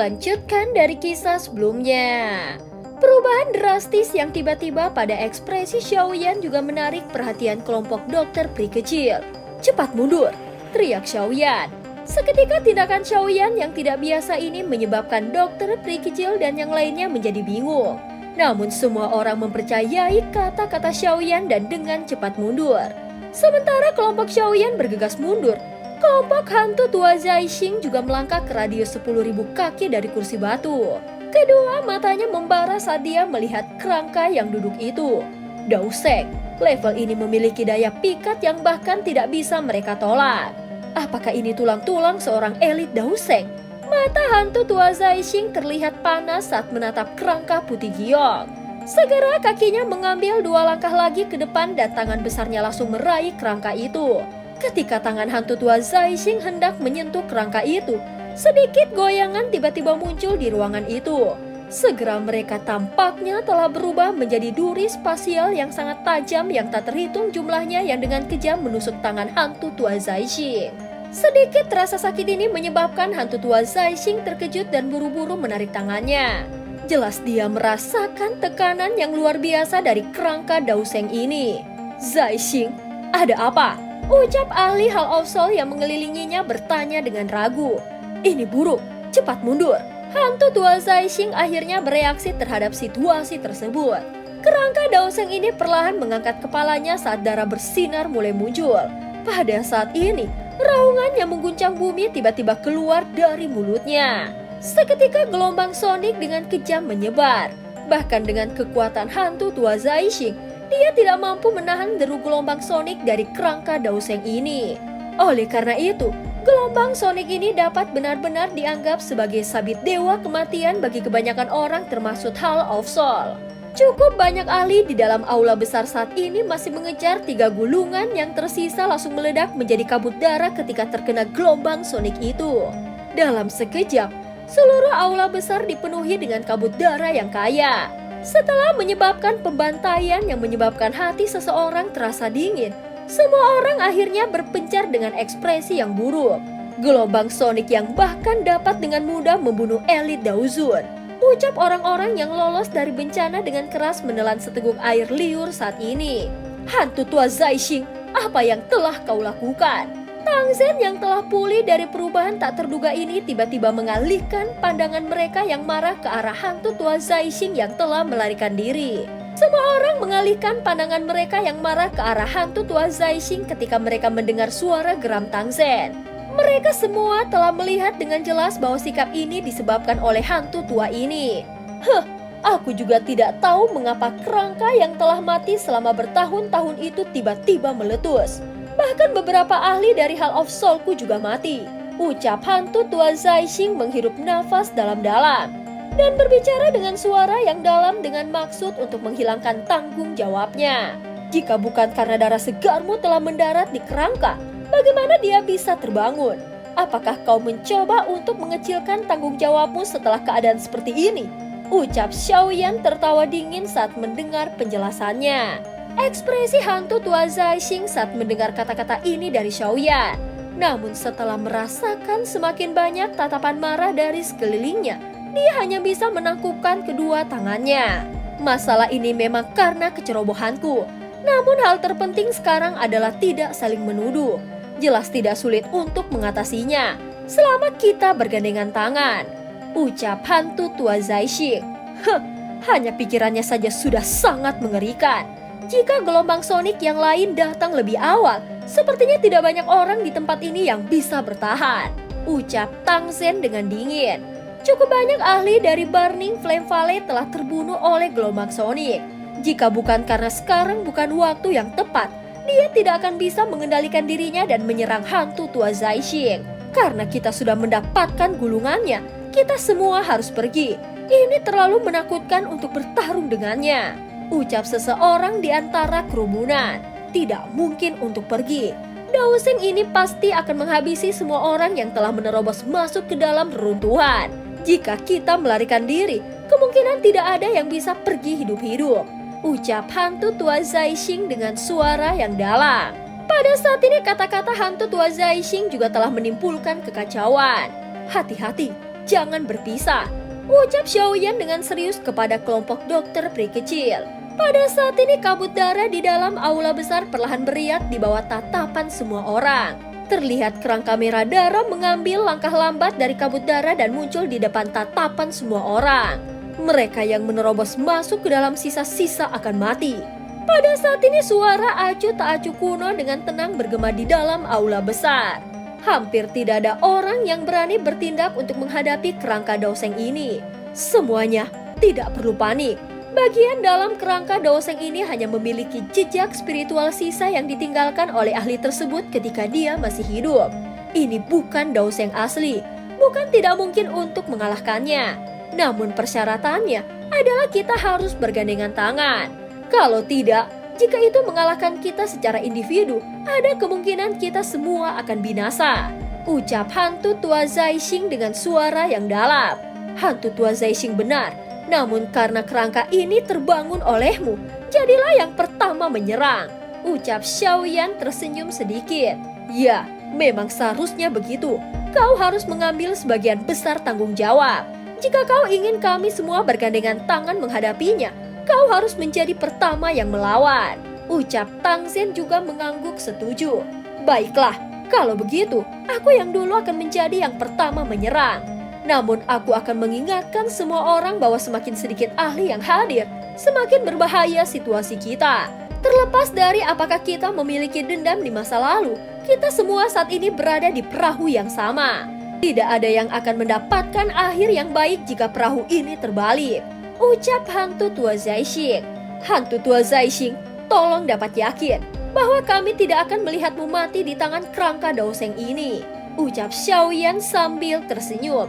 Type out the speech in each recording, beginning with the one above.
Melanjutkan dari kisah sebelumnya. Perubahan drastis yang tiba-tiba pada ekspresi Xiaoyan juga menarik perhatian kelompok dokter peri kecil. "Cepat mundur!" teriak Xiaoyan. Seketika tindakan Xiaoyan yang tidak biasa ini menyebabkan dokter peri kecil dan yang lainnya menjadi bingung. Namun semua orang mempercayai kata-kata Xiaoyan dan dengan cepat mundur. Sementara kelompok Xiaoyan bergegas mundur, kelompok hantu tua Zaixing juga melangkah ke radius 10.000 kaki dari kursi batu. Kedua matanya membara saat dia melihat kerangka yang duduk itu. Daosek, level ini memiliki daya pikat yang bahkan tidak bisa mereka tolak. Apakah ini tulang-tulang seorang elit Daosek? Mata hantu tua Zaixing terlihat panas saat menatap kerangka putih giok. Segera kakinya mengambil 2 langkah lagi ke depan dan tangan besarnya langsung meraih kerangka itu. Ketika tangan hantu tua Zaixing hendak menyentuh kerangka itu, sedikit goyangan tiba-tiba muncul di ruangan itu. Segera mereka tampaknya telah berubah menjadi duri spasial yang sangat tajam yang tak terhitung jumlahnya yang dengan kejam menusuk tangan hantu tua Zaixing. Sedikit rasa sakit ini menyebabkan hantu tua Zaixing terkejut dan buru-buru menarik tangannya. Jelas dia merasakan tekanan yang luar biasa dari kerangka Daoseng ini. "Zaixing, ada apa?" ucap ahli Hall of Soul yang mengelilinginya bertanya dengan ragu. "Ini buruk, cepat mundur." Hantu tua Zaixing akhirnya bereaksi terhadap situasi tersebut. Kerangka Daoseng ini perlahan mengangkat kepalanya saat darah bersinar mulai muncul. Pada saat ini, raungan yang mengguncang bumi tiba-tiba keluar dari mulutnya. Seketika gelombang sonik dengan kejam menyebar. Bahkan dengan kekuatan hantu tua Zaixing, dia tidak mampu menahan deru gelombang sonik dari kerangka Daoseng ini. Oleh karena itu, gelombang sonik ini dapat benar-benar dianggap sebagai sabit dewa kematian bagi kebanyakan orang termasuk Hall of Soul. Cukup banyak ahli di dalam aula besar saat ini masih mengejar 3 gulungan yang tersisa langsung meledak menjadi kabut darah ketika terkena gelombang sonik itu. Dalam sekejap, seluruh aula besar dipenuhi dengan kabut darah yang kaya. Setelah menyebabkan pembantaian yang menyebabkan hati seseorang terasa dingin, semua orang akhirnya berpencar dengan ekspresi yang buruk. Gelombang sonik yang bahkan dapat dengan mudah membunuh elit Daozun, ucap orang-orang yang lolos dari bencana dengan keras menelan seteguk air liur saat ini. "Hantu tua Zaixing, apa yang telah kau lakukan?" Tangsen yang telah pulih dari perubahan tak terduga ini tiba-tiba mengalihkan pandangan mereka yang marah ke arah hantu tua Zaixing yang telah melarikan diri. Semua orang mengalihkan pandangan mereka yang marah ke arah hantu tua Zaixing ketika mereka mendengar suara geram Tangsen. Mereka semua telah melihat dengan jelas bahwa sikap ini disebabkan oleh hantu tua ini. Aku juga tidak tahu mengapa kerangka yang telah mati selama bertahun-tahun itu tiba-tiba meletus. Bahkan beberapa ahli dari Hall of Soul-ku juga mati, ucap hantu tua Zaixing menghirup nafas dalam-dalam dan berbicara dengan suara yang dalam dengan maksud untuk menghilangkan tanggung jawabnya. "Jika bukan karena darah segarmu telah mendarat di kerangka, bagaimana dia bisa terbangun? Apakah kau mencoba untuk mengecilkan tanggung jawabmu setelah keadaan seperti ini?" ucap Xiaoyan tertawa dingin saat mendengar penjelasannya. Ekspresi hantu tua Zaixing saat mendengar kata-kata ini dari Xiaoyan. Namun setelah merasakan semakin banyak tatapan marah dari sekelilingnya, dia hanya bisa menangkupkan kedua tangannya. "Masalah ini memang karena kecerobohanku. Namun hal terpenting sekarang adalah tidak saling menuduh. Jelas tidak sulit untuk mengatasinya selama kita bergandengan tangan," ucap hantu tua Zaixing. Hanya pikirannya saja sudah sangat mengerikan. Jika gelombang sonik yang lain datang lebih awal, sepertinya tidak banyak orang di tempat ini yang bisa bertahan, ucap Tangsen dengan dingin. Cukup banyak ahli dari Burning Flame Valley telah terbunuh oleh gelombang sonik. Jika bukan karena sekarang bukan waktu yang tepat, dia tidak akan bisa mengendalikan dirinya dan menyerang hantu tua Zaixing. Karena kita sudah mendapatkan gulungannya, kita semua harus pergi. Ini terlalu menakutkan untuk bertarung dengannya, ucap seseorang di antara kerumunan. Tidak mungkin untuk pergi. Daoseng ini pasti akan menghabisi semua orang yang telah menerobos masuk ke dalam reruntuhan. Jika kita melarikan diri, kemungkinan tidak ada yang bisa pergi hidup-hidup, ucap hantu tua Zaixing dengan suara yang dalam. Pada saat ini kata-kata hantu tua Zaixing juga telah menimbulkan kekacauan. "Hati-hati, jangan berpisah, ucap Xiaoyan dengan serius kepada kelompok dokter peri kecil. Pada saat ini kabut darah di dalam aula besar perlahan beriak di bawah tatapan semua orang. Terlihat kerangka merah darah mengambil langkah lambat dari kabut darah dan muncul di depan tatapan semua orang. Mereka yang menerobos masuk ke dalam sisa-sisa akan mati. Pada saat ini suara acuh tak acuh kuno dengan tenang bergema di dalam aula besar. Hampir tidak ada orang yang berani bertindak untuk menghadapi kerangka Daoseng ini. Semuanya tidak perlu panik. Bagian dalam kerangka Daoseng ini hanya memiliki jejak spiritual sisa yang ditinggalkan oleh ahli tersebut ketika dia masih hidup. Ini bukan Daoseng asli, bukan tidak mungkin untuk mengalahkannya. Namun persyaratannya adalah kita harus bergandengan tangan. Kalau tidak, jika itu mengalahkan kita secara individu, ada kemungkinan kita semua akan binasa. Ucap hantu tua Zaixing dengan suara yang dalam. Hantu tua Zaixing benar, namun karena kerangka ini terbangun olehmu, jadilah yang pertama menyerang. Ucap Xiaoyan tersenyum sedikit. Ya, memang seharusnya begitu. Kau harus mengambil sebagian besar tanggung jawab. Jika kau ingin kami semua bergandengan tangan menghadapinya, kau harus menjadi pertama yang melawan. Ucap Tang Zhen juga mengangguk setuju. Baiklah, kalau begitu, aku yang dulu akan menjadi yang pertama menyerang. Namun aku akan mengingatkan semua orang bahwa semakin sedikit ahli yang hadir, semakin berbahaya situasi kita. Terlepas dari apakah kita memiliki dendam di masa lalu, kita semua saat ini berada di perahu yang sama. Tidak ada yang akan mendapatkan akhir yang baik jika perahu ini terbalik. Ucap hantu tua Zaixing. Hantu tua Zaixing, tolong dapat yakin bahwa kami tidak akan melihatmu mati di tangan kerangka Daoseng ini. Ucap Xiaoyan sambil tersenyum.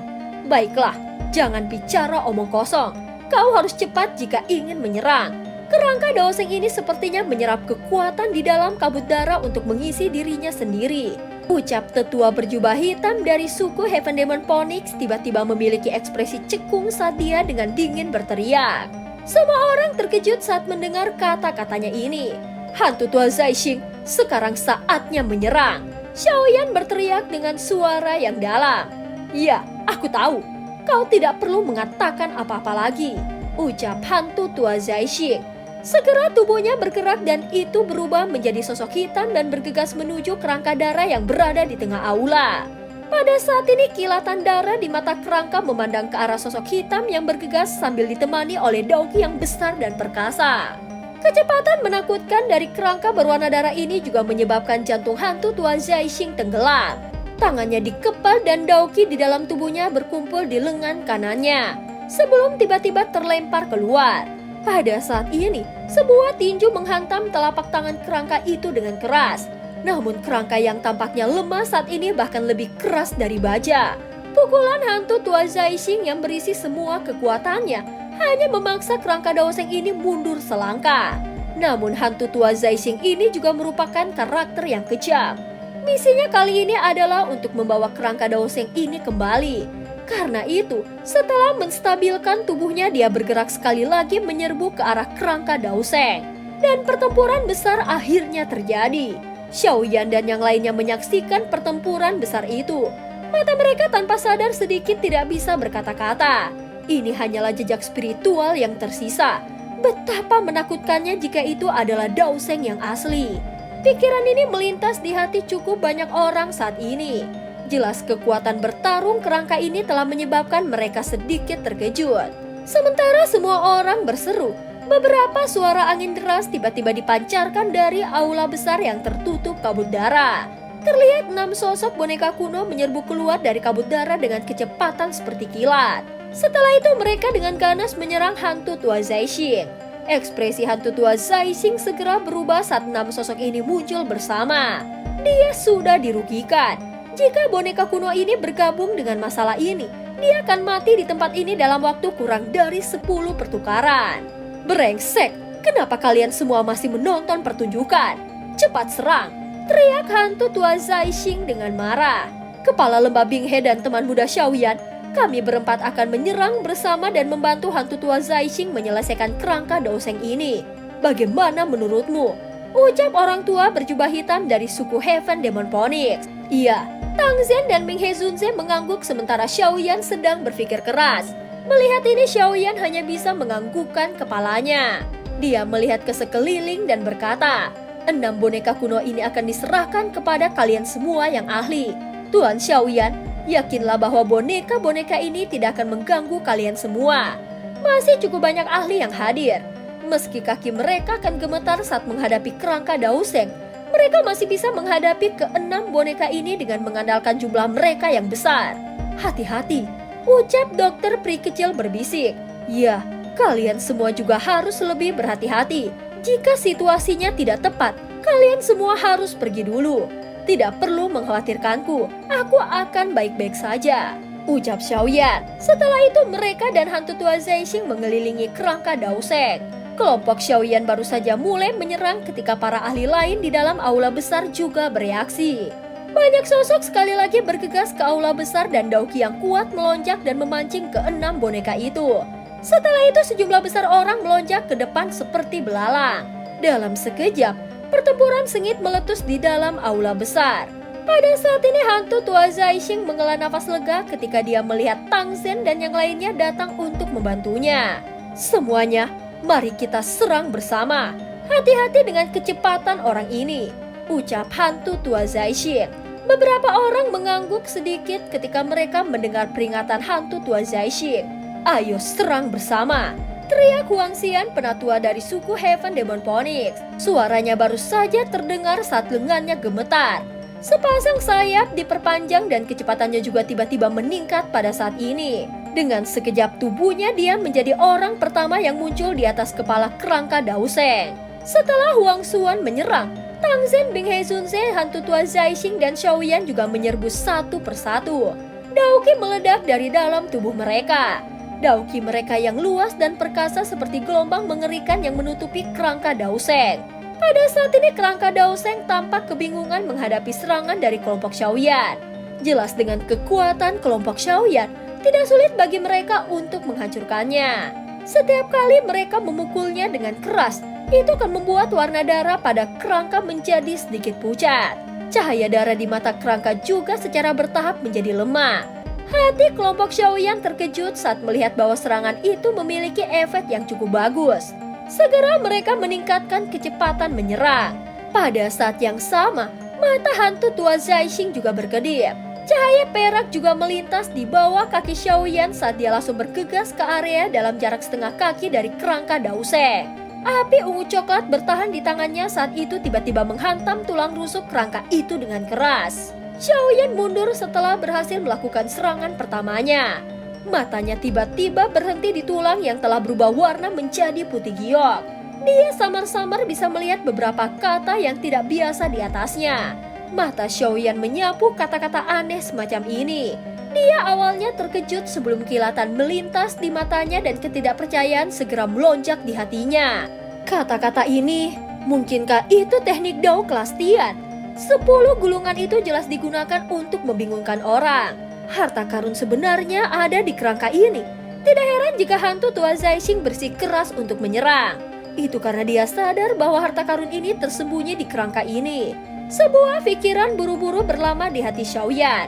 Baiklah, jangan bicara omong kosong. Kau harus cepat jika ingin menyerang. Kerangka Daoseng ini sepertinya menyerap kekuatan di dalam kabut darah untuk mengisi dirinya sendiri. Ucap tetua berjubah hitam dari suku Heaven Demon Phoenix tiba-tiba memiliki ekspresi cekung saat dia dengan dingin berteriak. Semua orang terkejut saat mendengar kata-katanya ini. Hantu tua Zaixing, sekarang saatnya menyerang. Xiaoyan berteriak dengan suara yang dalam. Ya, aku tahu. Kau tidak perlu mengatakan apa-apa lagi. Ucap hantu tua Zaixing. Segera tubuhnya bergerak dan itu berubah menjadi sosok hitam dan bergegas menuju kerangka darah yang berada di tengah aula. Pada saat ini kilatan darah di mata kerangka memandang ke arah sosok hitam yang bergegas sambil ditemani oleh dauki yang besar dan perkasa. Kecepatan menakutkan dari kerangka berwarna darah ini juga menyebabkan jantung hantu tua Zaixing tenggelam. Tangannya dikepal dan dauki di dalam tubuhnya berkumpul di lengan kanannya sebelum tiba-tiba terlempar keluar. Pada saat ini, sebuah tinju menghantam telapak tangan kerangka itu dengan keras. Namun kerangka yang tampaknya lemah saat ini bahkan lebih keras dari baja. Pukulan hantu tua Zaixing yang berisi semua kekuatannya hanya memaksa kerangka Daoseng ini mundur selangkah. Namun hantu tua Zaixing ini juga merupakan karakter yang kejam. Misinya kali ini adalah untuk membawa kerangka Daoseng ini kembali. Karena itu, setelah menstabilkan tubuhnya, dia bergerak sekali lagi menyerbu ke arah kerangka Daoseng. Dan pertempuran besar akhirnya terjadi. Xiaoyan dan yang lainnya menyaksikan pertempuran besar itu. Mata mereka tanpa sadar sedikit tidak bisa berkata-kata. Ini hanyalah jejak spiritual yang tersisa. Betapa menakutkannya jika itu adalah Daoseng yang asli. Pikiran ini melintas di hati cukup banyak orang saat ini. Jelas kekuatan bertarung kerangka ini telah menyebabkan mereka sedikit terkejut. Sementara semua orang berseru, beberapa suara angin deras tiba-tiba dipancarkan dari aula besar yang tertutup kabut darah. Terlihat 6 sosok boneka kuno menyerbu keluar dari kabut darah dengan kecepatan seperti kilat. Setelah itu mereka dengan ganas menyerang hantu tua Zaixing. Ekspresi hantu tua Zaixing segera berubah saat 6 sosok ini muncul bersama. Dia sudah dirugikan. Jika boneka kuno ini bergabung dengan masalah ini, dia akan mati di tempat ini dalam waktu kurang dari 10 pertukaran. Brengsek, kenapa kalian semua masih menonton pertunjukan? Cepat serang, teriak hantu tua Zaixing dengan marah. Kepala lembah Binghe dan teman muda Xiaoyan, kami berempat akan menyerang bersama dan membantu hantu tua Zaixing menyelesaikan kerangka Daoseng ini. Bagaimana menurutmu? Ucap orang tua berjubah hitam dari suku Heaven Demon Phoenix. Iya, Tang Zhen dan Ming Hezunze mengangguk sementara Xiaoyan sedang berpikir keras. Melihat ini Xiaoyan hanya bisa menganggukkan kepalanya. Dia melihat ke sekeliling dan berkata, 6 boneka kuno ini akan diserahkan kepada kalian semua yang ahli. Tuan Xiaoyan, yakinlah bahwa boneka-boneka ini tidak akan mengganggu kalian semua. Masih cukup banyak ahli yang hadir. Meski kaki mereka akan gemetar saat menghadapi kerangka Daoseng, mereka masih bisa menghadapi ke-6 boneka ini dengan mengandalkan jumlah mereka yang besar. Hati-hati, ucap dokter pri kecil berbisik. Ya, kalian semua juga harus lebih berhati-hati. Jika situasinya tidak tepat, kalian semua harus pergi dulu. Tidak perlu mengkhawatirkanku, aku akan baik-baik saja, ucap Xiaoyan. Setelah itu mereka dan hantu tua Zaixing mengelilingi kerangka Daoseng. Kelompok Xiaoyan baru saja mulai menyerang ketika para ahli lain di dalam aula besar juga bereaksi. Banyak sosok sekali lagi bergegas ke aula besar dan Daoki yang kuat melonjak dan memancing ke-6 boneka itu. Setelah itu sejumlah besar orang melonjak ke depan seperti belalang. Dalam sekejap, pertempuran sengit meletus di dalam aula besar. Pada saat ini hantu tua Zaixing menghela nafas lega ketika dia melihat Tang Zhen dan yang lainnya datang untuk membantunya. Semuanya, mari kita serang bersama. Hati-hati dengan kecepatan orang ini, ucap hantu tua Zaixing. Beberapa orang mengangguk sedikit ketika mereka mendengar peringatan hantu tua Zaixing. Ayo serang bersama, teriak Huang Xian, penatua dari suku Heaven Demon Phoenix. Suaranya baru saja terdengar saat lengannya gemetar. Sepasang sayap diperpanjang dan kecepatannya juga tiba-tiba meningkat pada saat ini. Dengan sekejap tubuhnya dia menjadi orang pertama yang muncul di atas kepala kerangka Daoseng. Setelah Huang Xuan menyerang, Tang Zhen, Ming Hezunze, hantu tua Zaixing dan Xiaoyan juga menyerbu satu persatu. Daoki meledak dari dalam tubuh mereka. Daoki mereka yang luas dan perkasa seperti gelombang mengerikan yang menutupi kerangka Daoseng. Pada saat ini kerangka Daoseng tampak kebingungan menghadapi serangan dari kelompok Xiaoyan. Jelas dengan kekuatan kelompok Xiaoyan, tidak sulit bagi mereka untuk menghancurkannya. Setiap kali mereka memukulnya dengan keras, itu akan membuat warna darah pada kerangka menjadi sedikit pucat. Cahaya darah di mata kerangka juga secara bertahap menjadi lemah. Hati kelompok Xiaoyan terkejut saat melihat bahwa serangan itu memiliki efek yang cukup bagus. Segera mereka meningkatkan kecepatan menyerang. Pada saat yang sama, mata hantu tua Zaixing juga berkedip. Cahaya perak juga melintas di bawah kaki Xiaoyan saat dia langsung bergegas ke area dalam jarak setengah kaki dari kerangka Daoseng. Api ungu coklat bertahan di tangannya saat itu tiba-tiba menghantam tulang rusuk kerangka itu dengan keras. Xiaoyan mundur setelah berhasil melakukan serangan pertamanya. Matanya tiba-tiba berhenti di tulang yang telah berubah warna menjadi putih giok. Dia samar-samar bisa melihat beberapa kata yang tidak biasa di atasnya. Mata Xiaoyan menyapu kata-kata aneh semacam ini. Dia awalnya terkejut sebelum kilatan melintas di matanya dan ketidakpercayaan segera melonjak di hatinya. Kata-kata ini, mungkinkah itu teknik Dao kelas Tian? 10 gulungan itu jelas digunakan untuk membingungkan orang. Harta karun sebenarnya ada di kerangka ini. Tidak heran jika hantu tua Zaixing bersikeras untuk menyerang. Itu karena dia sadar bahwa harta karun ini tersembunyi di kerangka ini. Sebuah pikiran buru-buru berlama di hati Xiaoyan.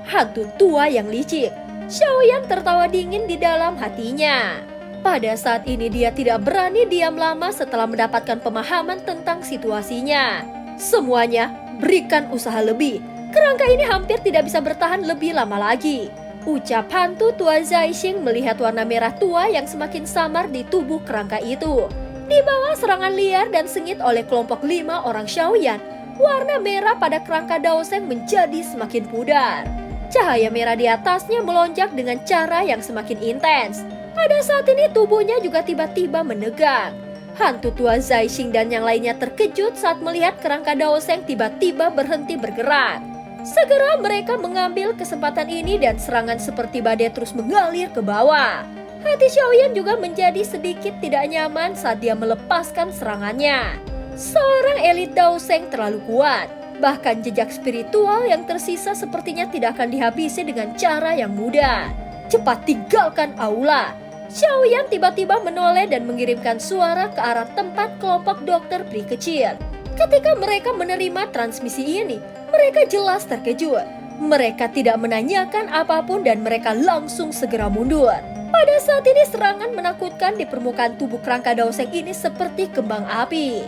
Hantu tua yang licik. Xiaoyan tertawa dingin di dalam hatinya. Pada saat ini dia tidak berani diam lama setelah mendapatkan pemahaman tentang situasinya. Semuanya berikan usaha lebih. Kerangka ini hampir tidak bisa bertahan lebih lama lagi. Ucap hantu tua Zaixing melihat warna merah tua yang semakin samar di tubuh kerangka itu. Di bawah serangan liar dan sengit oleh kelompok 5 orang Xiaoyan, warna merah pada kerangka Daoseng menjadi semakin pudar. Cahaya merah di atasnya melonjak dengan cara yang semakin intens. Pada saat ini tubuhnya juga tiba-tiba menegang. Hantu tua Zaixing dan yang lainnya terkejut saat melihat kerangka Daoseng tiba-tiba berhenti bergerak. Segera mereka mengambil kesempatan ini dan serangan seperti badai terus mengalir ke bawah. Hati Xiaoyan juga menjadi sedikit tidak nyaman saat dia melepaskan serangannya. Seorang elit Daoseng terlalu kuat. Bahkan jejak spiritual yang tersisa sepertinya tidak akan dihabisi dengan cara yang mudah. Cepat tinggalkan aula. Xiaoyan tiba-tiba menoleh dan mengirimkan suara ke arah tempat kelompok dokter peri kecil. Ketika mereka menerima transmisi ini, mereka jelas terkejut. Mereka tidak menanyakan apapun dan mereka langsung segera mundur. Pada saat ini serangan menakutkan di permukaan tubuh kerangka Daoseng ini seperti kembang api.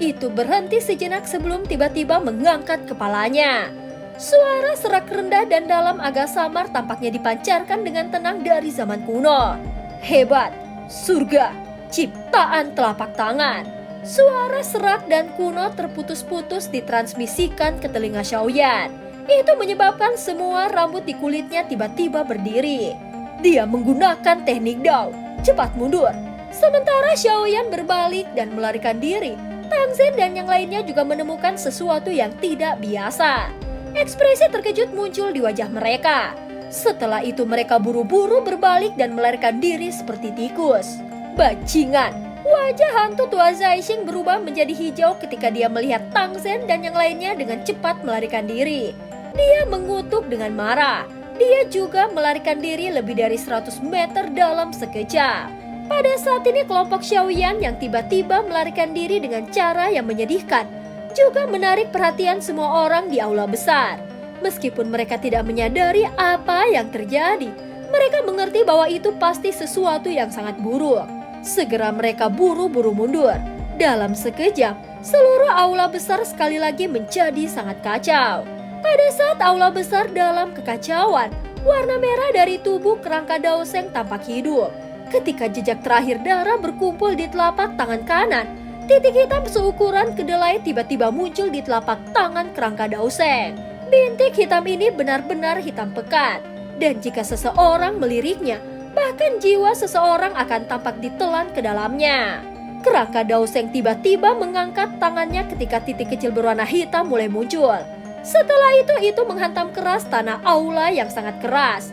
Itu berhenti sejenak sebelum tiba-tiba mengangkat kepalanya. Suara serak rendah dan dalam agak samar tampaknya dipancarkan dengan tenang dari zaman kuno. Hebat, surga, ciptaan telapak tangan. Suara serak dan kuno terputus-putus ditransmisikan ke telinga Xiaoyan. Itu menyebabkan semua rambut di kulitnya tiba-tiba berdiri. Dia menggunakan teknik Dao, cepat mundur. Sementara Xiaoyan berbalik dan melarikan diri, Tangzhen dan yang lainnya juga menemukan sesuatu yang tidak biasa. Ekspresi terkejut muncul di wajah mereka. Setelah itu mereka buru-buru berbalik dan melarikan diri seperti tikus. Bajingan, wajah hantu tua Zaixing berubah menjadi hijau ketika dia melihat Tangzhen dan yang lainnya dengan cepat melarikan diri. Dia mengutuk dengan marah. Dia juga melarikan diri lebih dari 100 meter dalam sekejap. Pada saat ini kelompok Xiaoyan yang tiba-tiba melarikan diri dengan cara yang menyedihkan juga menarik perhatian semua orang di aula besar. Meskipun mereka tidak menyadari apa yang terjadi, mereka mengerti bahwa itu pasti sesuatu yang sangat buruk. Segera mereka buru-buru mundur. Dalam sekejap, seluruh aula besar sekali lagi menjadi sangat kacau. Pada saat aula besar dalam kekacauan, warna merah dari tubuh kerangka Daoseng tampak hidup. Ketika jejak terakhir darah berkumpul di telapak tangan kanan, titik hitam seukuran kedelai tiba-tiba muncul di telapak tangan kerangka Daoseng. Bintik hitam ini benar-benar hitam pekat, dan jika seseorang meliriknya, bahkan jiwa seseorang akan tampak ditelan ke dalamnya. Kerangka Daoseng tiba-tiba mengangkat tangannya ketika titik kecil berwarna hitam mulai muncul. Setelah itu menghantam keras tanah aula yang sangat keras.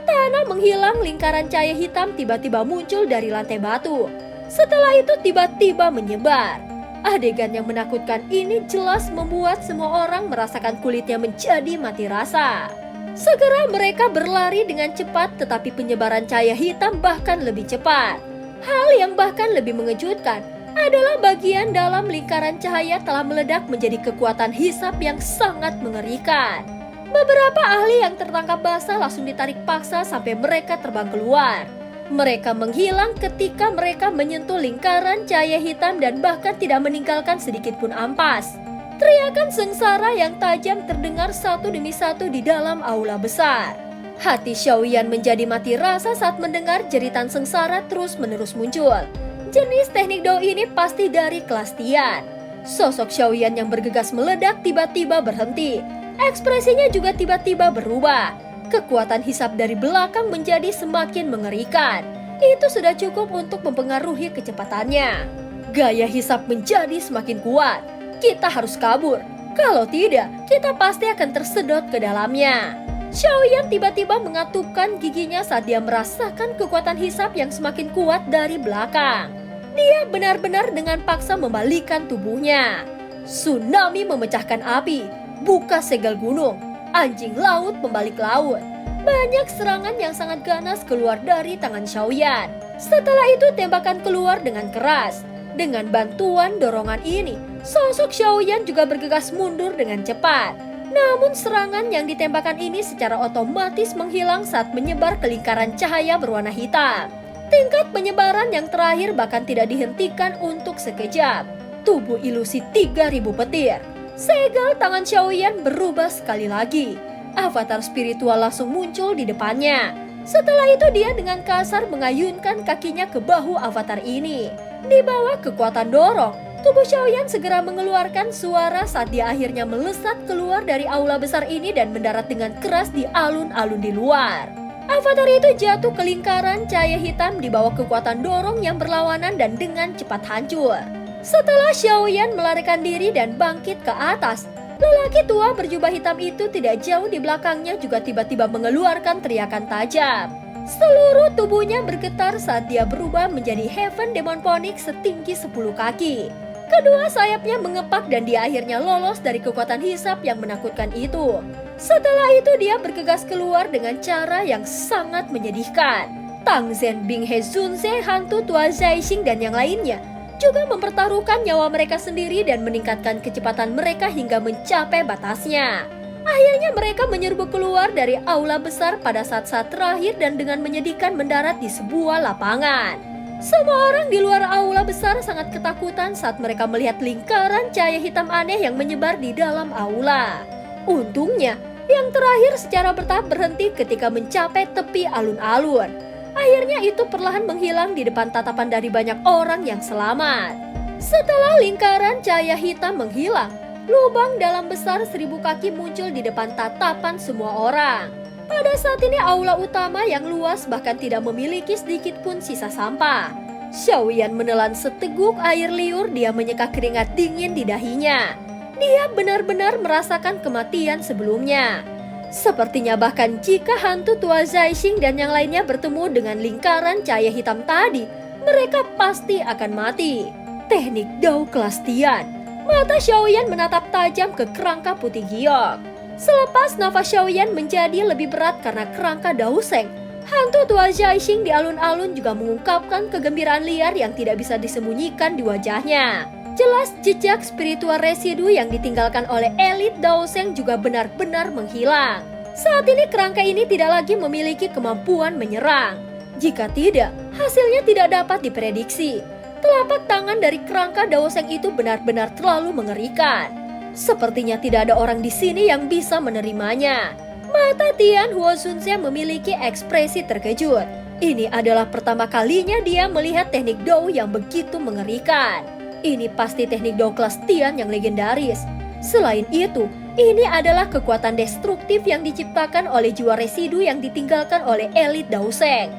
Tanah menghilang, lingkaran cahaya hitam tiba-tiba muncul dari lantai batu. Setelah itu tiba-tiba menyebar. Adegan yang menakutkan ini jelas membuat semua orang merasakan kulitnya menjadi mati rasa. Segera mereka berlari dengan cepat, tetapi penyebaran cahaya hitam bahkan lebih cepat. Hal yang bahkan lebih mengejutkan adalah bagian dalam lingkaran cahaya telah meledak menjadi kekuatan hisap yang sangat mengerikan. Beberapa ahli yang tertangkap basah langsung ditarik paksa sampai mereka terbang keluar. Mereka menghilang ketika mereka menyentuh lingkaran cahaya hitam dan bahkan tidak meninggalkan sedikit pun ampas. Teriakan sengsara yang tajam terdengar satu demi satu di dalam aula besar. Hati Xiaoyan menjadi mati rasa saat mendengar jeritan sengsara terus-menerus muncul. Jenis teknik Dao ini pasti dari kelas Tian. Sosok Xiaoyan yang bergegas meledak tiba-tiba berhenti. Ekspresinya juga tiba-tiba berubah. Kekuatan hisap dari belakang menjadi semakin mengerikan. Itu sudah cukup untuk mempengaruhi kecepatannya. Gaya hisap menjadi semakin kuat. Kita harus kabur. Kalau tidak, kita pasti akan tersedot ke dalamnya. Xiaoyan tiba-tiba mengatupkan giginya saat dia merasakan kekuatan hisap yang semakin kuat dari belakang. Dia benar-benar dengan paksa membalikkan tubuhnya. Tsunami memecahkan api, buka segel gunung. Anjing laut membalik laut. Banyak serangan yang sangat ganas keluar dari tangan Xiaoyan. Setelah itu tembakan keluar dengan keras. Dengan bantuan dorongan ini, sosok Xiaoyan juga bergegas mundur dengan cepat. Namun serangan yang ditembakkan ini secara otomatis menghilang saat menyebar ke lingkaran cahaya berwarna hitam. Tingkat penyebaran yang terakhir bahkan tidak dihentikan untuk sekejap. Tubuh ilusi 3000 petir. Segel tangan Xiaoyan berubah sekali lagi. Avatar spiritual langsung muncul di depannya. Setelah itu dia dengan kasar mengayunkan kakinya ke bahu avatar ini. Di bawah kekuatan dorong, tubuh Xiaoyan segera mengeluarkan suara saat dia akhirnya melesat keluar dari aula besar ini dan mendarat dengan keras di alun-alun di luar. Avatar itu jatuh ke lingkaran cahaya hitam di bawah kekuatan dorong yang berlawanan dan dengan cepat hancur. Setelah Xiaoyan melarikan diri dan bangkit ke atas, lelaki tua berjubah hitam itu tidak jauh di belakangnya juga tiba-tiba mengeluarkan teriakan tajam. Seluruh tubuhnya bergetar saat dia berubah menjadi Heaven Demon Phoenix setinggi 10 kaki. Kedua sayapnya mengepak dan dia akhirnya lolos dari kekuatan hisap yang menakutkan itu. Setelah itu dia bergegas keluar dengan cara yang sangat menyedihkan. Tang Zhen, Bing He Zunze, hantu tua Zaixing dan yang lainnya juga mempertaruhkan nyawa mereka sendiri dan meningkatkan kecepatan mereka hingga mencapai batasnya. Akhirnya mereka menyerbu keluar dari aula besar pada saat-saat terakhir dan dengan menyedihkan mendarat di sebuah lapangan. Semua orang di luar aula besar sangat ketakutan saat mereka melihat lingkaran cahaya hitam aneh yang menyebar di dalam aula. Untungnya, yang terakhir secara bertahap berhenti ketika mencapai tepi alun-alun. Akhirnya itu perlahan menghilang di depan tatapan dari banyak orang yang selamat. Setelah lingkaran cahaya hitam menghilang, lubang dalam besar 1000 kaki muncul di depan tatapan semua orang. Pada saat ini aula utama yang luas bahkan tidak memiliki sedikit pun sisa sampah. Xiaoyan menelan seteguk air liur, dia menyeka keringat dingin di dahinya. Dia benar-benar merasakan kematian sebelumnya. Sepertinya bahkan jika hantu tua Zaixing dan yang lainnya bertemu dengan lingkaran cahaya hitam tadi, mereka pasti akan mati. Teknik Dao kelas Tian. Mata Xiaoyan menatap tajam ke kerangka putih giok. Selepas nafas Xiaoyan menjadi lebih berat karena kerangka Dao Sheng, hantu tua Zaixing di alun-alun juga mengungkapkan kegembiraan liar yang tidak bisa disembunyikan di wajahnya. Jelas jejak spiritual residu yang ditinggalkan oleh elit Dao Sheng juga benar-benar menghilang. Saat ini kerangka ini tidak lagi memiliki kemampuan menyerang. Jika tidak, hasilnya tidak dapat diprediksi. Telapak tangan dari kerangka Dao Sheng itu benar-benar terlalu mengerikan. Sepertinya tidak ada orang di sini yang bisa menerimanya. Mata Tian Huozunze memiliki ekspresi terkejut. Ini adalah pertama kalinya dia melihat teknik Dao yang begitu mengerikan. Ini pasti teknik Dao kelas Tian yang legendaris. Selain itu, ini adalah kekuatan destruktif yang diciptakan oleh jiwa residu yang ditinggalkan oleh elit Dao Sheng.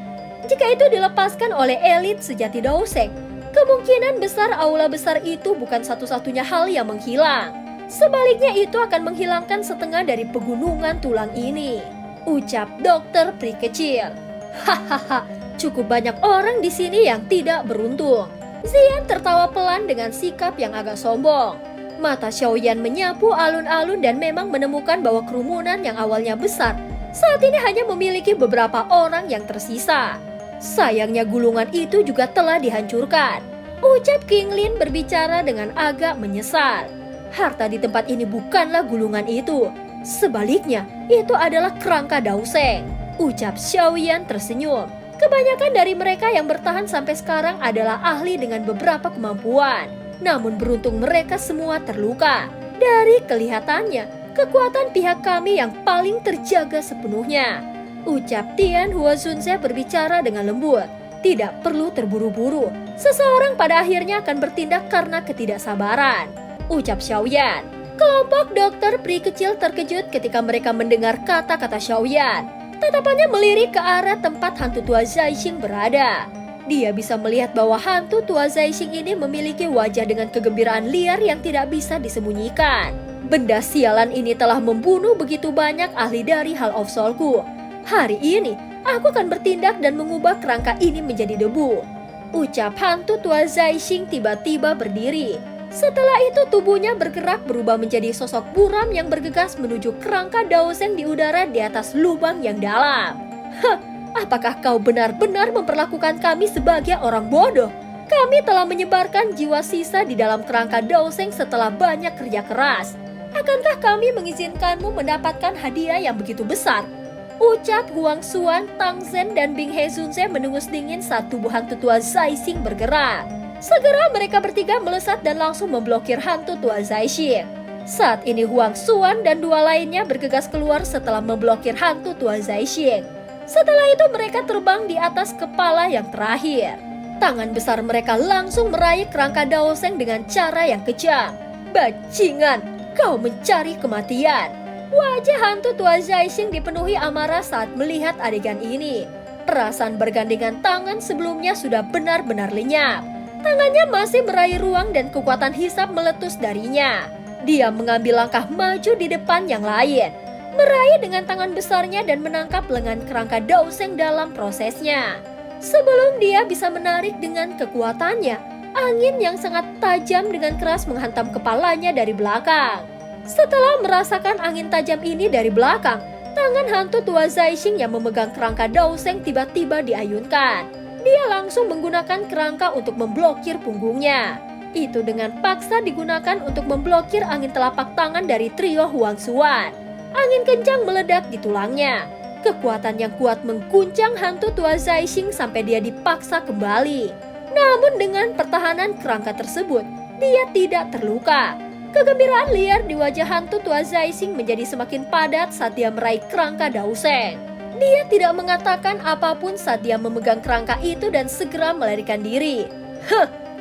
Jika itu dilepaskan oleh elit sejati Dao Sheng, kemungkinan besar aula besar itu bukan satu-satunya hal yang menghilang. Sebaliknya itu akan menghilangkan setengah dari pegunungan tulang ini. Ucap dokter pri kecil. Hahaha, cukup banyak orang di sini yang tidak beruntung. Zian tertawa pelan dengan sikap yang agak sombong. Mata Xiaoyan menyapu alun-alun dan memang menemukan bahwa kerumunan yang awalnya besar saat ini hanya memiliki beberapa orang yang tersisa. Sayangnya gulungan itu juga telah dihancurkan. Ucap King Lin berbicara dengan agak menyesal. Harta di tempat ini bukanlah gulungan itu. Sebaliknya, itu adalah kerangka Dao Sheng. Ucap Xiaoyan tersenyum. Kebanyakan dari mereka yang bertahan sampai sekarang adalah ahli dengan beberapa kemampuan. Namun beruntung mereka semua terluka. Dari kelihatannya, kekuatan pihak kami yang paling terjaga sepenuhnya. Ucap Tian Huozunze berbicara dengan lembut. Tidak perlu terburu-buru. Seseorang pada akhirnya akan bertindak karena ketidaksabaran. Ucap Xiaoyan. Kelompok dokter pri kecil terkejut ketika mereka mendengar kata-kata Xiaoyan. Tatapannya melirik ke arah tempat hantu tua Zaixing berada. Dia bisa melihat bahwa hantu tua Zaixing ini memiliki wajah dengan kegembiraan liar yang tidak bisa disembunyikan. Benda sialan ini telah membunuh begitu banyak ahli dari Hall of Soul-ku. Hari ini, aku akan bertindak dan mengubah kerangka ini menjadi debu. Ucap hantu tua Zaixing tiba-tiba berdiri. Setelah itu tubuhnya bergerak berubah menjadi sosok buram yang bergegas menuju kerangka Dao Sheng di udara di atas lubang yang dalam. Hah, apakah kau benar-benar memperlakukan kami sebagai orang bodoh? Kami telah menyebarkan jiwa sisa di dalam kerangka Dao Sheng setelah banyak kerja keras. Akankah kami mengizinkanmu mendapatkan hadiah yang begitu besar? Ucap Huang Xuan, Tang Zhen, dan Bing He Zunze mendengus dingin saat tubuh hantu tua Zaixing bergerak. Segera mereka bertiga melesat dan langsung memblokir hantu tua Zaixing. Saat ini Huang Xuan dan dua lainnya bergegas keluar setelah memblokir hantu tua Zaixing. Setelah itu mereka terbang di atas kepala yang terakhir. Tangan besar mereka langsung meraih kerangka Dao Sheng dengan cara yang kejam. Bajingan, kau mencari kematian. Wajah hantu tua Zaixing dipenuhi amarah saat melihat adegan ini. Perasaan bergandengan tangan sebelumnya sudah benar-benar lenyap. Tangannya masih meraih ruang dan kekuatan hisap meletus darinya. Dia mengambil langkah maju di depan yang lain, meraih dengan tangan besarnya dan menangkap lengan kerangka Dao Sheng dalam prosesnya. Sebelum dia bisa menarik dengan kekuatannya, angin yang sangat tajam dengan keras menghantam kepalanya dari belakang. Setelah merasakan angin tajam ini dari belakang, Tangan hantu tua Zaixing yang memegang kerangka Daoseng tiba-tiba diayunkan. Dia langsung menggunakan kerangka untuk memblokir punggungnya. Itu dengan paksa digunakan untuk memblokir angin telapak tangan dari trio Huang Xuan. Angin kencang meledak di tulangnya. Kekuatan yang kuat mengguncang hantu tua Zaixing sampai dia dipaksa kembali. Namun dengan pertahanan kerangka tersebut, dia tidak terluka. Kegembiraan liar di wajah hantu tua Zaixing menjadi semakin padat saat dia meraih kerangka Daoseng. Dia tidak mengatakan apapun saat dia memegang kerangka itu dan segera melarikan diri.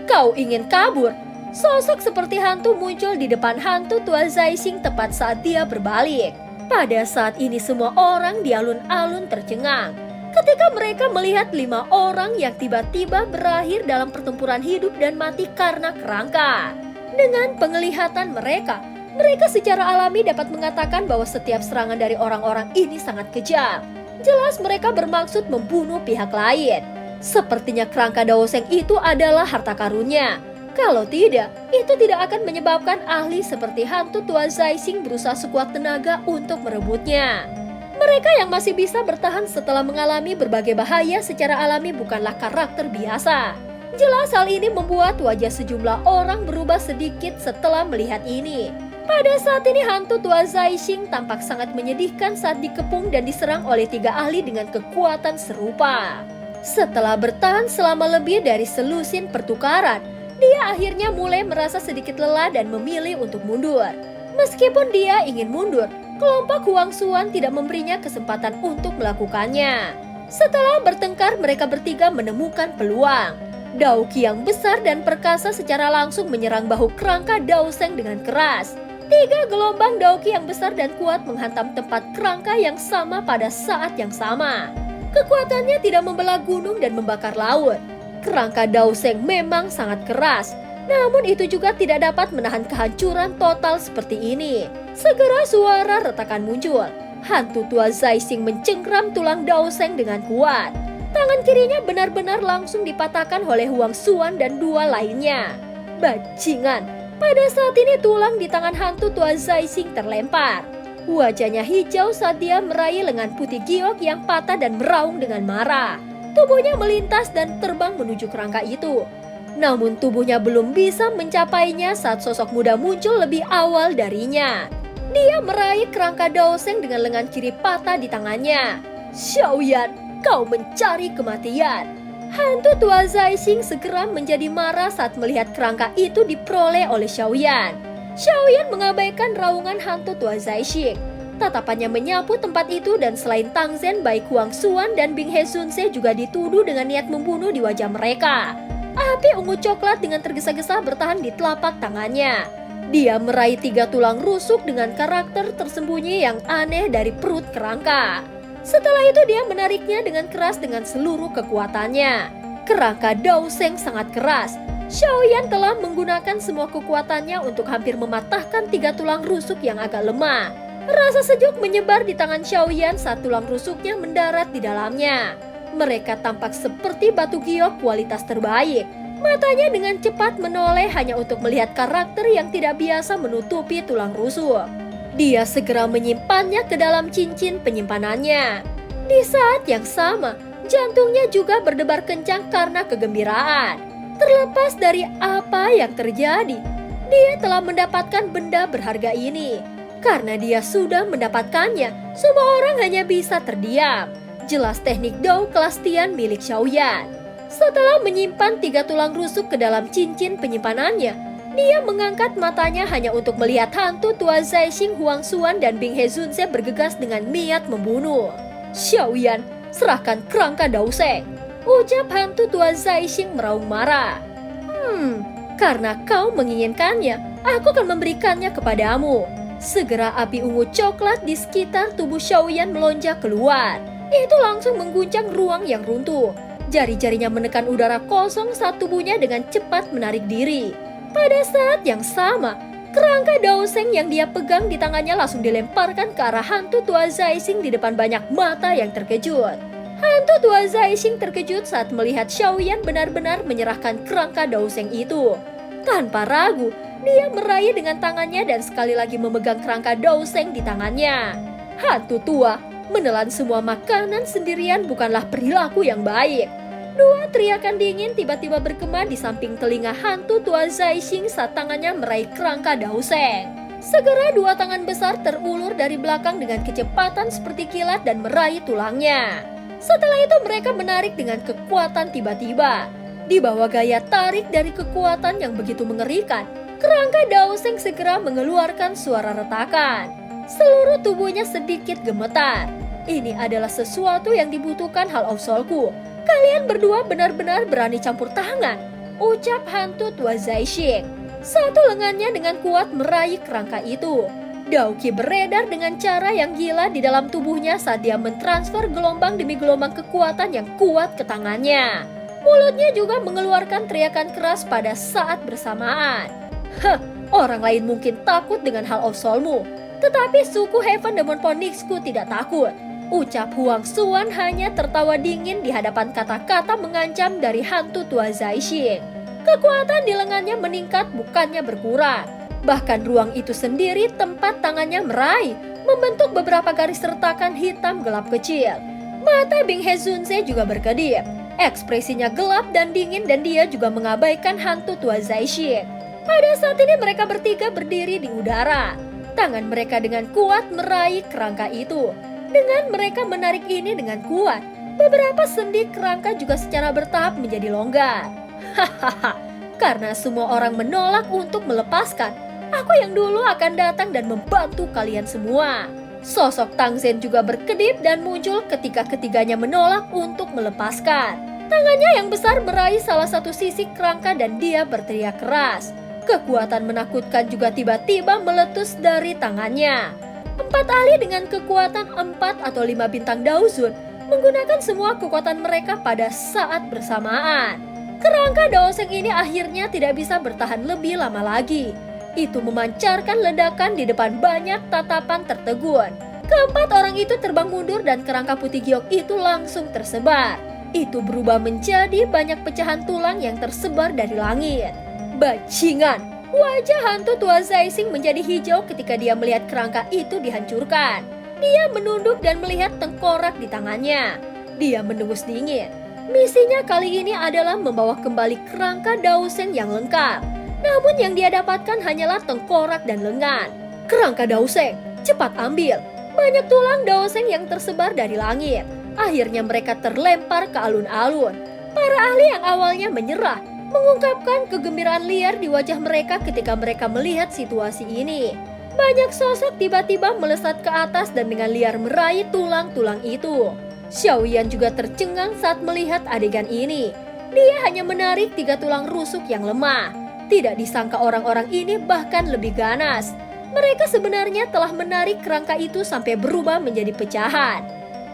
Kau ingin kabur? Sosok seperti hantu muncul di depan hantu tua Zaixing tepat saat dia berbalik. Pada saat ini semua orang di alun-alun tercengang. Ketika mereka melihat 5 orang yang tiba-tiba berakhir dalam pertempuran hidup dan mati karena kerangka. Dengan penglihatan mereka secara alami dapat mengatakan bahwa setiap serangan dari orang-orang ini sangat kejam. Jelas mereka bermaksud membunuh pihak lain. Sepertinya kerangka Daoseng itu adalah harta karunnya. Kalau tidak, itu tidak akan menyebabkan ahli seperti hantu tua Zaixing berusaha sekuat tenaga untuk merebutnya. Mereka yang masih bisa bertahan setelah mengalami berbagai bahaya secara alami bukanlah karakter biasa. Jelas hal ini membuat wajah sejumlah orang berubah sedikit setelah melihat ini. Pada saat ini hantu tua Zaixing tampak sangat menyedihkan saat dikepung dan diserang oleh 3 ahli dengan kekuatan serupa. Setelah bertahan selama lebih dari selusin pertukaran, dia akhirnya mulai merasa sedikit lelah dan memilih untuk mundur. Meskipun dia ingin mundur, kelompok Huang Xuan tidak memberinya kesempatan untuk melakukannya. Setelah bertengkar, mereka bertiga menemukan peluang. Daoki yang besar dan perkasa secara langsung menyerang bahu kerangka Daoseng dengan keras. 3 gelombang Daoki yang besar dan kuat menghantam tempat kerangka yang sama pada saat yang sama. Kekuatannya tidak membelah gunung dan membakar laut. Kerangka Daoseng memang sangat keras, namun itu juga tidak dapat menahan kehancuran total seperti ini. Segera suara retakan muncul. Hantu tua Zaixing mencengkram tulang Daoseng dengan kuat. Tangan kirinya benar-benar langsung dipatahkan oleh Huang Xuan dan 2 lainnya. Bajingan, pada saat ini tulang di tangan hantu tua Zaixing terlempar. Wajahnya hijau saat dia meraih lengan putih giok yang patah dan meraung dengan marah. Tubuhnya melintas dan terbang menuju kerangka itu. Namun tubuhnya belum bisa mencapainya saat sosok muda muncul lebih awal darinya. Dia meraih kerangka Daoseng dengan lengan kiri patah di tangannya. Xiaoyan, kau mencari kematian. Hantu tua Zaixing segera menjadi marah saat melihat kerangka itu diperoleh oleh Xiaoyan. Xiaoyan mengabaikan raungan hantu tua Zaixing. Tatapannya menyapu tempat itu dan selain Tang Zhen, baik Huang Xuan dan Bing He Zunse juga dituduh dengan niat membunuh di wajah mereka. Api ungu coklat dengan tergesa-gesa bertahan di telapak tangannya. Dia meraih 3 tulang rusuk dengan karakter tersembunyi yang aneh dari perut kerangka. Setelah itu dia menariknya dengan keras dengan seluruh kekuatannya. Kerangka Daoseng sangat keras. Xiaoyan telah menggunakan semua kekuatannya untuk hampir mematahkan 3 tulang rusuk yang agak lemah. Rasa sejuk menyebar di tangan Xiaoyan saat tulang rusuknya mendarat di dalamnya. Mereka tampak seperti batu giok kualitas terbaik. Matanya dengan cepat menoleh hanya untuk melihat karakter yang tidak biasa menutupi tulang rusuk. Dia segera menyimpannya ke dalam cincin penyimpanannya. Di saat yang sama, jantungnya juga berdebar kencang karena kegembiraan. Terlepas dari apa yang terjadi, dia telah mendapatkan benda berharga ini. Karena dia sudah mendapatkannya, semua orang hanya bisa terdiam. Jelas teknik Dao kelas Tian milik Xiaoyan. Setelah menyimpan 3 tulang rusuk ke dalam cincin penyimpanannya, dia mengangkat matanya hanya untuk melihat hantu tua Zaixing, Huang Xuan, dan Bing He Zunse bergegas dengan niat membunuh. Xiaoyan, serahkan kerangka Daoseng, ucap hantu tua Zaixing meraung marah. Karena kau menginginkannya, aku akan memberikannya kepadamu. Segera api ungu coklat di sekitar tubuh Xiaoyan melonjak keluar. Itu langsung mengguncang ruang yang runtuh. Jari-jarinya menekan udara kosong saat tubuhnya dengan cepat menarik diri. Pada saat yang sama, kerangka Daoseng yang dia pegang di tangannya langsung dilemparkan ke arah hantu tua Zaixing di depan banyak mata yang terkejut. Hantu tua Zaixing terkejut saat melihat Xiaoyan benar-benar menyerahkan kerangka Daoseng itu. Tanpa ragu, dia meraih dengan tangannya dan sekali lagi memegang kerangka Daoseng di tangannya. Hantu tua menelan semua makanan sendirian bukanlah perilaku yang baik. Dua teriakan dingin tiba-tiba bergema di samping telinga hantu tua Zaixing saat tangannya meraih kerangka Daoseng. Segera dua tangan besar terulur dari belakang dengan kecepatan seperti kilat dan meraih tulangnya. Setelah itu mereka menarik dengan kekuatan tiba-tiba. Di bawah gaya tarik dari kekuatan yang begitu mengerikan, kerangka Daoseng segera mengeluarkan suara retakan. Seluruh tubuhnya sedikit gemetar. Ini adalah sesuatu yang dibutuhkan Hall of Soul-ku. Kalian berdua benar-benar berani campur tangan, ucap hantu tua Zaixing. Satu lengannya dengan kuat meraih kerangka itu. Daoki beredar dengan cara yang gila di dalam tubuhnya saat dia mentransfer gelombang demi gelombang kekuatan yang kuat ke tangannya. Mulutnya juga mengeluarkan teriakan keras pada saat bersamaan. Orang lain mungkin takut dengan Hall of Soul-mu, tetapi suku Heaven Demon Phoenix-ku tidak takut. Ucap Huang Xuan hanya tertawa dingin di hadapan kata-kata mengancam dari hantu tua Zaixing. Kekuatan di lengannya meningkat bukannya berkurang. Bahkan ruang itu sendiri tempat tangannya meraih membentuk beberapa garis retakan hitam gelap kecil. Mata Bing He Zunze juga berkedip. Ekspresinya gelap dan dingin dan dia juga mengabaikan hantu tua Zaixing. Pada saat ini mereka bertiga berdiri di udara. Tangan mereka dengan kuat meraih kerangka itu. Dengan mereka menarik ini dengan kuat, beberapa sendi kerangka juga secara bertahap menjadi longgar. Hahaha, karena semua orang menolak untuk melepaskan, aku yang dulu akan datang dan membantu kalian semua. Sosok Tang Zhen juga berkedip dan muncul ketika ketiganya menolak untuk melepaskan. Tangannya yang besar meraih salah satu sisi kerangka dan dia berteriak keras. Kekuatan menakutkan juga tiba-tiba meletus dari tangannya. 4 ahli dengan kekuatan 4 atau 5 bintang Daozun menggunakan semua kekuatan mereka pada saat bersamaan. Kerangka Daoseng ini akhirnya tidak bisa bertahan lebih lama lagi. Itu memancarkan ledakan di depan banyak tatapan tertegun. Keempat orang itu terbang mundur dan kerangka putih giok itu langsung tersebar. Itu berubah menjadi banyak pecahan tulang yang tersebar dari langit. Bajingan! Wajah hantu tua Zaixing menjadi hijau ketika dia melihat kerangka itu dihancurkan. Dia menunduk dan melihat tengkorak di tangannya. Dia mendengus dingin. Misinya kali ini adalah membawa kembali kerangka Daoseng yang lengkap. Namun yang dia dapatkan hanyalah tengkorak dan lengan. Kerangka Daoseng, cepat ambil. Banyak tulang Daoseng yang tersebar dari langit. Akhirnya mereka terlempar ke alun-alun. Para ahli yang awalnya menyerah mengungkapkan kegembiraan liar di wajah mereka ketika mereka melihat situasi ini. Banyak sosok tiba-tiba melesat ke atas dan dengan liar meraih tulang-tulang itu. Xiaoyan juga tercengang saat melihat adegan ini. Dia hanya menarik 3 tulang rusuk yang lemah. Tidak disangka orang-orang ini bahkan lebih ganas. Mereka sebenarnya telah menarik kerangka itu sampai berubah menjadi pecahan.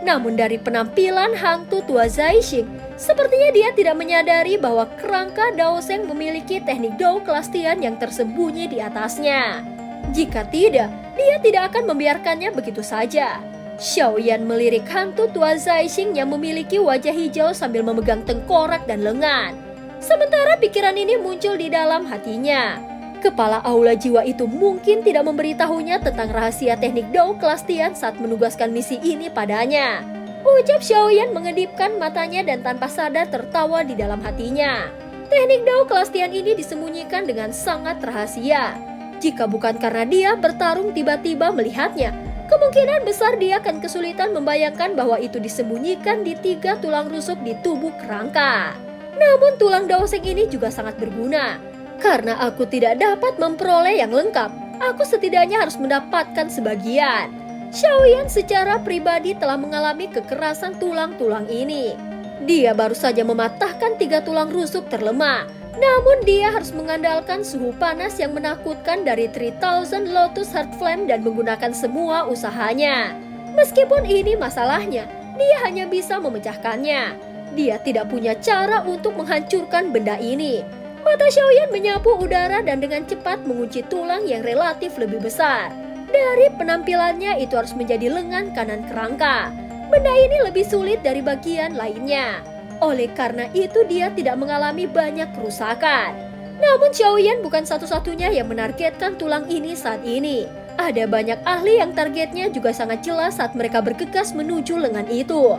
Namun dari penampilan hantu tua Zaixing, sepertinya dia tidak menyadari bahwa kerangka Daoseng memiliki teknik Dao kelas Tian yang tersembunyi di atasnya. Jika tidak, dia tidak akan membiarkannya begitu saja. Xiaoyan melirik hantu tua Zaixing yang memiliki wajah hijau sambil memegang tengkorak dan lengan. Sementara pikiran ini muncul di dalam hatinya. Kepala aula jiwa itu mungkin tidak memberitahunya tentang rahasia teknik Dao kelas Tian saat menugaskan misi ini padanya. Ucap Xiaoyan mengedipkan matanya dan tanpa sadar tertawa di dalam hatinya. Teknik Dao kelas Tian ini disembunyikan dengan sangat rahasia. Jika bukan karena dia bertarung tiba-tiba melihatnya, kemungkinan besar dia akan kesulitan membayangkan bahwa itu disembunyikan di 3 tulang rusuk di tubuh kerangka. Namun tulang Daoseng ini juga sangat berguna. Karena aku tidak dapat memperoleh yang lengkap, aku setidaknya harus mendapatkan sebagian. Xiaoyan secara pribadi telah mengalami kekerasan tulang-tulang ini. Dia baru saja mematahkan 3 tulang rusuk terlemah. Namun dia harus mengandalkan suhu panas yang menakutkan dari 3000 Lotus Heart Flame dan menggunakan semua usahanya. Meskipun ini masalahnya, dia hanya bisa memecahkannya. Dia tidak punya cara untuk menghancurkan benda ini. Mata Xiaoyan menyapu udara dan dengan cepat mengunci tulang yang relatif lebih besar. Dari penampilannya itu harus menjadi lengan kanan kerangka. Benda ini lebih sulit dari bagian lainnya. Oleh karena itu dia tidak mengalami banyak kerusakan. Namun Xiaoyan bukan satu-satunya yang menargetkan tulang ini saat ini. Ada banyak ahli yang targetnya juga sangat jelas saat mereka bergegas menuju lengan itu.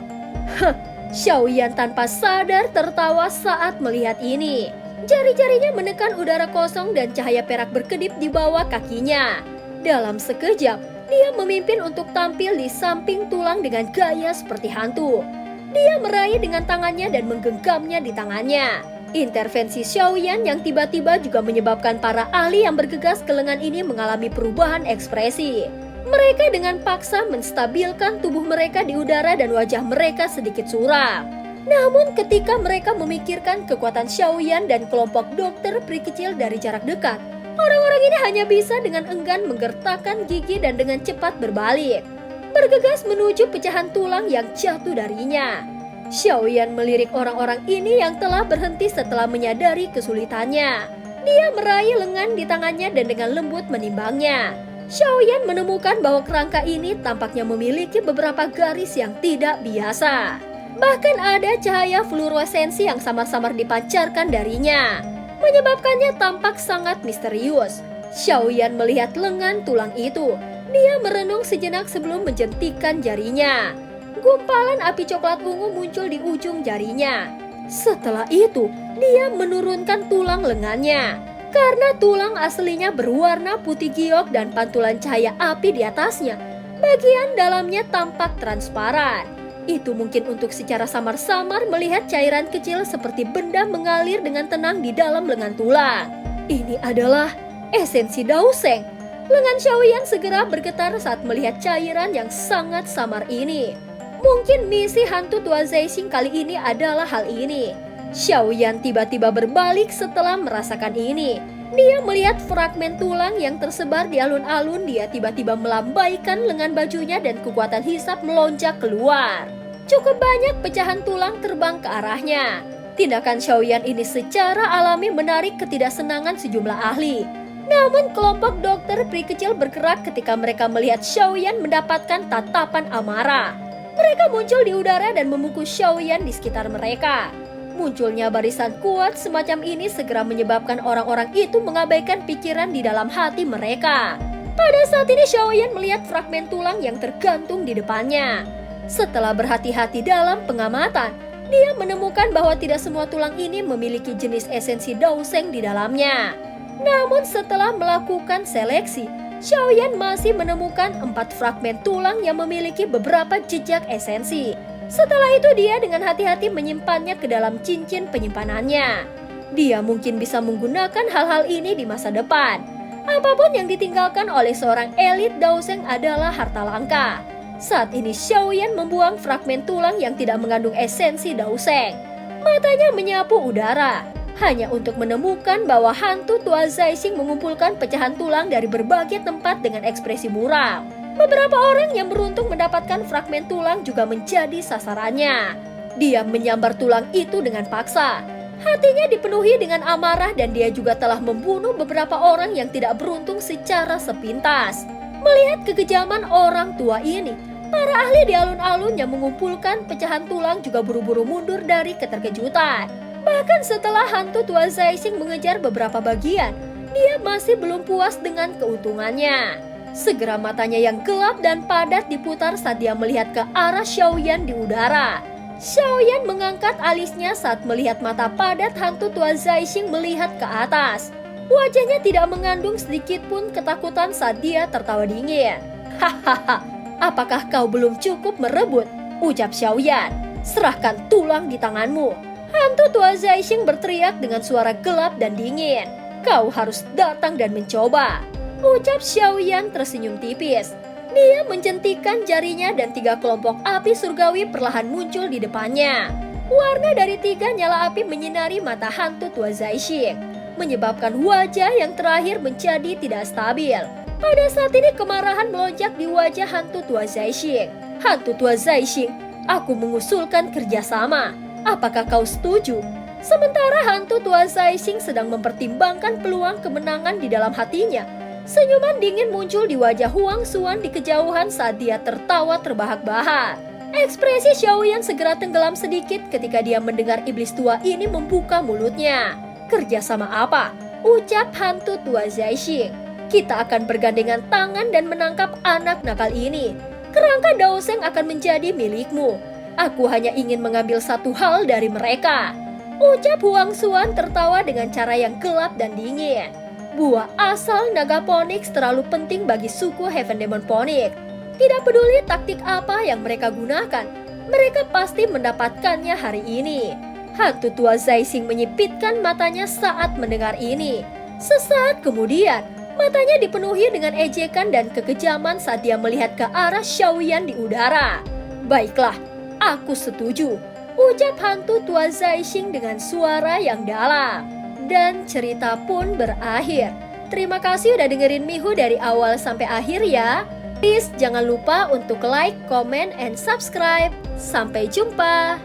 Xiaoyan tanpa sadar tertawa saat melihat ini. Jari-jarinya menekan udara kosong dan cahaya perak berkedip di bawah kakinya. Dalam sekejap, dia memimpin untuk tampil di samping tulang dengan gaya seperti hantu. Dia meraih dengan tangannya dan menggenggamnya di tangannya. Intervensi Xiaoyan yang tiba-tiba juga menyebabkan para ahli yang bergegas ke lengan ini mengalami perubahan ekspresi. Mereka dengan paksa menstabilkan tubuh mereka di udara dan wajah mereka sedikit suram. Namun ketika mereka memikirkan kekuatan Xiaoyan dan kelompok dokter peri kecil dari jarak dekat, orang-orang ini hanya bisa dengan enggan menggertakkan gigi dan dengan cepat berbalik, bergegas menuju pecahan tulang yang jatuh darinya. Xiaoyan melirik orang-orang ini yang telah berhenti setelah menyadari kesulitannya. Dia meraih lengan di tangannya dan dengan lembut menimbangnya. Xiaoyan menemukan bahwa kerangka ini tampaknya memiliki beberapa garis yang tidak biasa. Bahkan ada cahaya fluoresensi yang samar-samar dipancarkan darinya, menyebabkannya tampak sangat misterius. Xiaoyan melihat lengan tulang itu. Dia merenung sejenak sebelum menjentikan jarinya. Gumpalan api coklat ungu muncul di ujung jarinya. Setelah itu, dia menurunkan tulang lengannya. Karena tulang aslinya berwarna putih giok dan pantulan cahaya api di atasnya, bagian dalamnya tampak transparan. Itu mungkin untuk secara samar-samar melihat cairan kecil seperti benda mengalir dengan tenang di dalam lengan tulang. Ini adalah esensi Daoseng. Lengan Xiaoyan segera bergetar saat melihat cairan yang sangat samar ini. Mungkin misi hantu tua Zaixing kali ini adalah hal ini. Xiaoyan tiba-tiba berbalik setelah merasakan ini. Dia melihat fragmen tulang yang tersebar di alun-alun. Dia tiba-tiba melambaikan lengan bajunya dan kekuatan hisap melonjak keluar. Cukup banyak pecahan tulang terbang ke arahnya. Tindakan Xiaoyan ini secara alami menarik ketidaksenangan sejumlah ahli. Namun kelompok dokter peri kecil bergerak ketika mereka melihat Xiaoyan mendapatkan tatapan amarah. Mereka muncul di udara dan memukul Xiaoyan di sekitar mereka. Munculnya barisan kuat semacam ini segera menyebabkan orang-orang itu mengabaikan pikiran di dalam hati mereka. Pada saat ini Xiaoyan melihat fragmen tulang yang tergantung di depannya. Setelah berhati-hati dalam pengamatan, dia menemukan bahwa tidak semua tulang ini memiliki jenis esensi Daoseng di dalamnya. Namun setelah melakukan seleksi, Xiaoyan masih menemukan 4 fragmen tulang yang memiliki beberapa jejak esensi. Setelah itu dia dengan hati-hati menyimpannya ke dalam cincin penyimpanannya. Dia mungkin bisa menggunakan hal-hal ini di masa depan. Apapun yang ditinggalkan oleh seorang elit Daoseng adalah harta langka. Saat ini Xiaoyan membuang fragmen tulang yang tidak mengandung esensi Daoseng. Matanya menyapu udara, hanya untuk menemukan bahwa hantu tua Zaixing mengumpulkan pecahan tulang dari berbagai tempat dengan ekspresi muram. Beberapa orang yang beruntung mendapatkan fragmen tulang juga menjadi sasarannya. Dia menyambar tulang itu dengan paksa. Hatinya dipenuhi dengan amarah dan dia juga telah membunuh beberapa orang yang tidak beruntung secara sepintas. Melihat kekejaman orang tua ini, para ahli di alun-alun yang mengumpulkan pecahan tulang juga buru-buru mundur dari keterkejutan. Bahkan setelah hantu tua Zaixing mengejar beberapa bagian, dia masih belum puas dengan keuntungannya. Segera matanya yang gelap dan padat diputar saat dia melihat ke arah Xiaoyan di udara. Xiaoyan mengangkat alisnya saat melihat mata padat hantu tua Zaixing melihat ke atas. Wajahnya tidak mengandung sedikit pun ketakutan saat dia tertawa dingin. Hahaha, apakah kau belum cukup merebut? Ucap Xiaoyan. Serahkan tulang di tanganmu. Hantu tua Zaixing berteriak dengan suara gelap dan dingin. Kau harus datang dan mencoba. Ucap Xiaoyan tersenyum tipis. Dia menjentikan jarinya dan 3 kelompok api surgawi perlahan muncul di depannya. Warna dari 3 nyala api menyinari mata hantu tua Zaixing, menyebabkan wajah yang terakhir menjadi tidak stabil. Pada saat ini kemarahan melonjak di wajah hantu tua Zaixing. Hantu tua Zaixing, aku mengusulkan kerjasama. Apakah kau setuju? Sementara hantu tua Zaixing sedang mempertimbangkan peluang kemenangan di dalam hatinya, senyuman dingin muncul di wajah Huang Xuan di kejauhan saat dia tertawa terbahak-bahak. Ekspresi Xiaoyan segera tenggelam sedikit ketika dia mendengar iblis tua ini membuka mulutnya. Kerjasama apa? Ucap hantu tua Zaixing. Kita akan bergandengan tangan dan menangkap anak nakal ini. Kerangka Daoseng akan menjadi milikmu. Aku hanya ingin mengambil satu hal dari mereka. Ucap Huang Xuan tertawa dengan cara yang gelap dan dingin. Buah asal naga Phoenix terlalu penting bagi suku Heaven Demon Phoenix. Tidak peduli taktik apa yang mereka gunakan, mereka pasti mendapatkannya hari ini. Hantu tua Zaixing menyipitkan matanya saat mendengar ini. Sesaat kemudian, matanya dipenuhi dengan ejekan dan kekejaman saat dia melihat ke arah Xiaoyan di udara. Baiklah, aku setuju, ucap hantu tua Zaixing dengan suara yang dalam. Dan cerita pun berakhir. Terima kasih udah dengerin Mihu dari awal sampai akhir ya. Please jangan lupa untuk like, comment, and subscribe. Sampai jumpa.